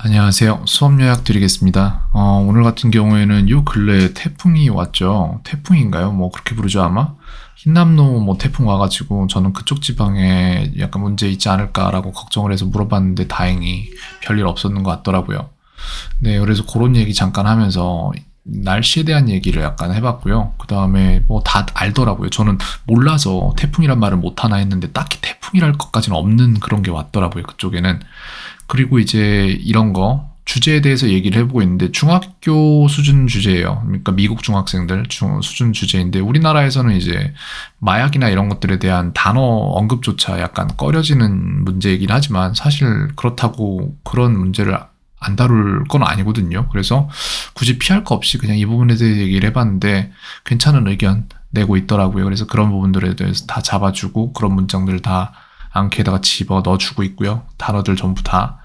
안녕하세요. 수업 요약 드리겠습니다. 오늘 같은 경우에는 요 근래에 태풍이 왔죠. 태풍인가요? 뭐 그렇게 부르죠 아마? 흰남노 뭐 태풍 와가지고 저는 그쪽 지방에 약간 문제 있지 않을까라고 걱정을 해서 물어봤는데 다행히 별일 없었는 것 같더라고요. 네, 그래서 그런 얘기 잠깐 하면서 날씨에 대한 얘기를 약간 해봤고요. 그 다음에 뭐 다 알더라고요. 저는 몰라서 태풍이란 말을 못하나 했는데 딱히 태풍이랄 것까지는 없는 그런 게 왔더라고요. 그쪽에는. 그리고 이제 이런 거 주제에 대해서 얘기를 해보고 있는데 중학교 수준 주제예요. 그러니까 미국 중학생들 수준 주제인데 우리나라에서는 이제 마약이나 이런 것들에 대한 단어 언급조차 약간 꺼려지는 문제이긴 하지만 사실 그렇다고 그런 문제를 안 다룰 건 아니거든요. 그래서 굳이 피할 거 없이 그냥 이 부분에 대해 얘기를 해봤는데 괜찮은 의견 내고 있더라고요. 그래서 그런 부분들에 대해서 다 잡아주고 그런 문장들 다 앙케에다가 집어 넣어주고 있고요. 단어들 전부 다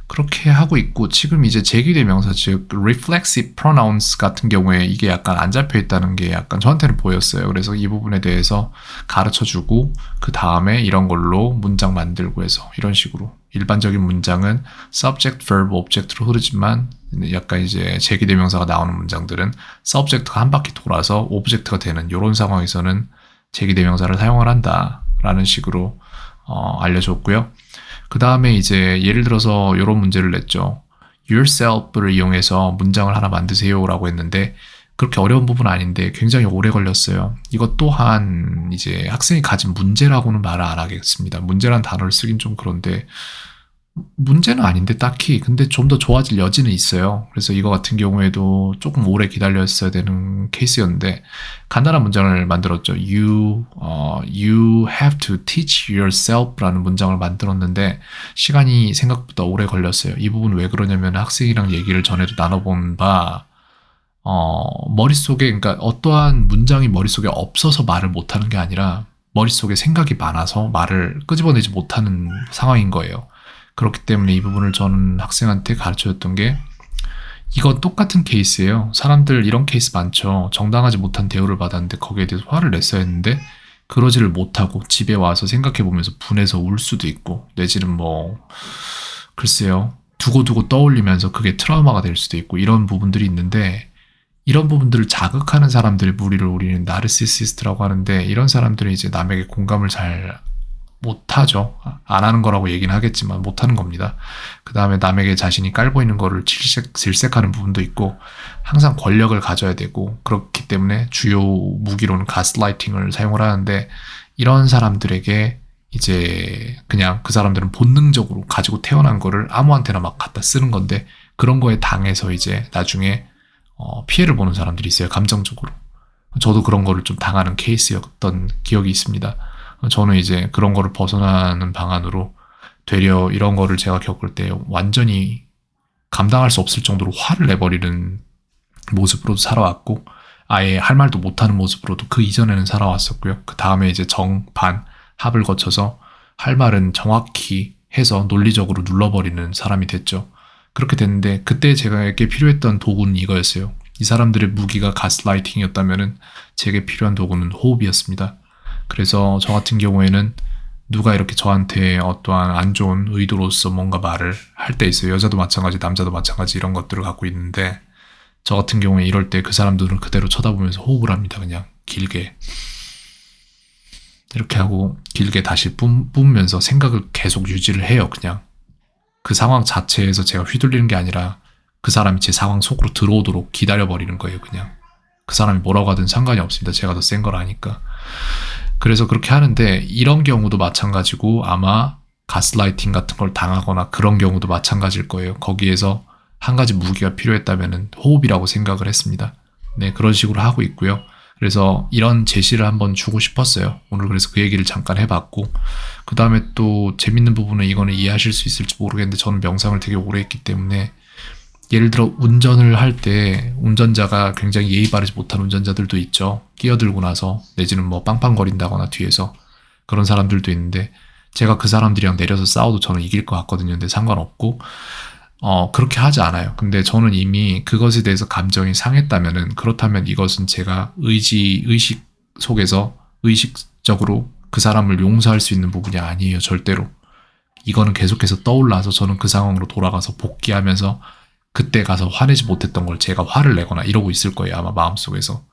그렇게 하고 있고 지금 이제 제기대명사 즉 reflexive pronouns 같은 경우에 이게 약간 안 잡혀 있다는 게 약간 저한테는 보였어요. 그래서 이 부분에 대해서 가르쳐주고 그 다음에 이런 걸로 문장 만들고 해서 이런 식으로 일반적인 문장은 subject, verb, object로 흐르지만 약간 이제 제기대명사가 나오는 문장들은 subject가 한 바퀴 돌아서 object가 되는 이런 상황에서는 제기대명사를 사용을 한다라는 식으로 알려줬고요. 그 다음에 이제 예를 들어서 이런 문제를 냈죠. yourself를 이용해서 문장을 하나 만드세요라고 했는데 그렇게 어려운 부분은 아닌데 굉장히 오래 걸렸어요. 이것 또한 이제 학생이 가진 문제라고는 말을 안 하겠습니다. 문제란 단어를 쓰긴 좀 그런데 문제는 아닌데 딱히 근데 좀 더 좋아질 여지는 있어요. 그래서 이거 같은 경우에도 조금 오래 기다렸어야 되는 케이스였는데 간단한 문장을 만들었죠. You have to teach yourself라는 문장을 만들었는데 시간이 생각보다 오래 걸렸어요. 이 부분 왜 그러냐면 학생이랑 얘기를 전에도 나눠본 바 머릿속에 그러니까 어떠한 문장이 머릿속에 없어서 말을 못하는 게 아니라 머릿속에 생각이 많아서 말을 끄집어내지 못하는 상황인 거예요. 그렇기 때문에 이 부분을 저는 학생한테 가르쳐줬던 게 이건 똑같은 케이스예요. 사람들 이런 케이스 많죠. 정당하지 못한 대우를 받았는데 거기에 대해서 화를 냈어야 했는데 그러지를 못하고 집에 와서 생각해보면서 분해서 울 수도 있고 내지는 뭐 글쎄요. 두고두고 떠올리면서 그게 트라우마가 될 수도 있고 이런 부분들이 있는데 이런 부분들을 자극하는 사람들의 무리를 우리는 나르시시스트라고 하는데 이런 사람들이 이제 남에게 공감을 잘 못하죠. 안 하는 거라고 얘기는 하겠지만 못하는 겁니다. 그 다음에 남에게 자신이 깔고 있는 거를 질색하는 부분도 있고 항상 권력을 가져야 되고 그렇기 때문에 주요 무기로는 가스라이팅을 사용을 하는데 이런 사람들에게 이제 그냥 그 사람들은 본능적으로 가지고 태어난 거를 아무한테나 막 갖다 쓰는 건데 그런 거에 당해서 이제 나중에 피해를 보는 사람들이 있어요. 감정적으로. 저도 그런 거를 좀 당하는 케이스였던 기억이 있습니다. 저는 이제 그런 거를 벗어나는 방안으로 되려 이런 거를 제가 겪을 때 완전히 감당할 수 없을 정도로 화를 내버리는 모습으로도 살아왔고 아예 할 말도 못하는 모습으로도 그 이전에는 살아왔었고요. 그 다음에 이제 정반 합을 거쳐서 할 말은 정확히 해서 논리적으로 눌러버리는 사람이 됐죠. 그렇게 됐는데 그때 제게 필요했던 도구는 이거였어요. 이 사람들의 무기가 가스라이팅이었다면 제게 필요한 도구는 호흡이었습니다. 그래서 저 같은 경우에는 누가 이렇게 저한테 어떠한 안 좋은 의도로서 뭔가 말을 할 때 있어요. 여자도 마찬가지, 남자도 마찬가지 이런 것들을 갖고 있는데 저 같은 경우에 이럴 때 그 사람들은 그대로 쳐다보면서 호흡을 합니다. 그냥 길게. 이렇게 하고 길게 다시 뿜으면서 생각을 계속 유지를 해요. 그냥. 그 상황 자체에서 제가 휘둘리는 게 아니라 그 사람이 제 상황 속으로 들어오도록 기다려버리는 거예요. 그냥. 그 사람이 뭐라고 하든 상관이 없습니다. 제가 더 센 걸 아니까. 그래서 그렇게 하는데 이런 경우도 마찬가지고 아마 가스라이팅 같은 걸 당하거나 그런 경우도 마찬가지일 거예요. 거기에서 한 가지 무기가 필요했다면 호흡이라고 생각을 했습니다. 네, 그런 식으로 하고 있고요. 그래서 이런 제시를 한번 주고 싶었어요. 오늘 그래서 그 얘기를 잠깐 해봤고 그 다음에 또 재밌는 부분은 이거는 이해하실 수 있을지 모르겠는데 저는 명상을 되게 오래 했기 때문에 예를 들어 운전을 할 때 운전자가 굉장히 예의 바르지 못한 운전자들도 있죠. 끼어들고 나서 내지는 뭐 빵빵거린다거나 뒤에서 그런 사람들도 있는데 제가 그 사람들이랑 내려서 싸워도 저는 이길 것 같거든요. 근데 상관없고 그렇게 하지 않아요. 근데 저는 이미 그것에 대해서 감정이 상했다면은 그렇다면 이것은 제가 의식 속에서 의식적으로 그 사람을 용서할 수 있는 부분이 아니에요. 절대로. 이거는 계속해서 떠올라서 저는 그 상황으로 돌아가서 복귀하면서 그때 가서 화내지 못했던 걸 제가 화를 내거나 이러고 있을 거예요. 아마 마음속에서.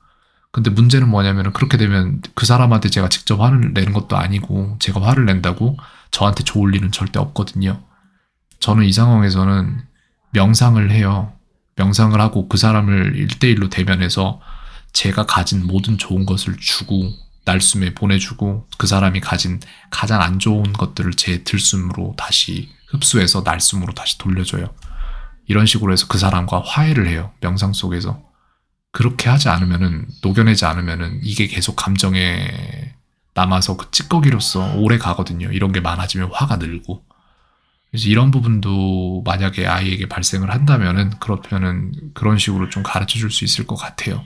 근데 문제는 뭐냐면은 그렇게 되면 그 사람한테 제가 직접 화를 내는 것도 아니고 제가 화를 낸다고 저한테 좋을 일은 절대 없거든요. 저는 이 상황에서는 명상을 해요. 명상을 하고 그 사람을 1대1로 대면해서 제가 가진 모든 좋은 것을 주고 날숨에 보내주고 그 사람이 가진 가장 안 좋은 것들을 제 들숨으로 다시 흡수해서 날숨으로 다시 돌려줘요. 이런 식으로 해서 그 사람과 화해를 해요. 명상 속에서. 그렇게 하지 않으면은, 녹여내지 않으면은 이게 계속 감정에 남아서 그 찌꺼기로서 오래 가거든요. 이런 게 많아지면 화가 늘고. 그래서 이런 부분도 만약에 아이에게 발생을 한다면은, 그렇면은 그런 식으로 좀 가르쳐 줄 수 있을 것 같아요.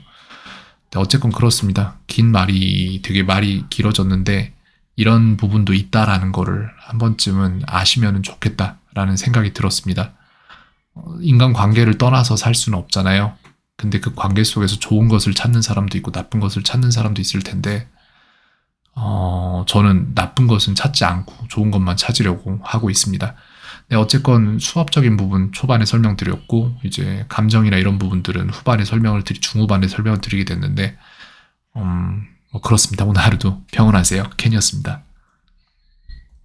어쨌건 그렇습니다. 긴 말이 되게 말이 길어졌는데 이런 부분도 있다라는 거를 한 번쯤은 아시면 좋겠다라는 생각이 들었습니다. 인간 관계를 떠나서 살 수는 없잖아요. 근데 그 관계 속에서 좋은 것을 찾는 사람도 있고 나쁜 것을 찾는 사람도 있을 텐데 저는 나쁜 것은 찾지 않고 좋은 것만 찾으려고 하고 있습니다. 네, 어쨌건 수업적인 부분 초반에 설명드렸고 이제 감정이나 이런 부분들은 중후반에 설명을 드리게 됐는데 뭐 그렇습니다. 오늘 하루도 평온하세요. 켄이었습니다.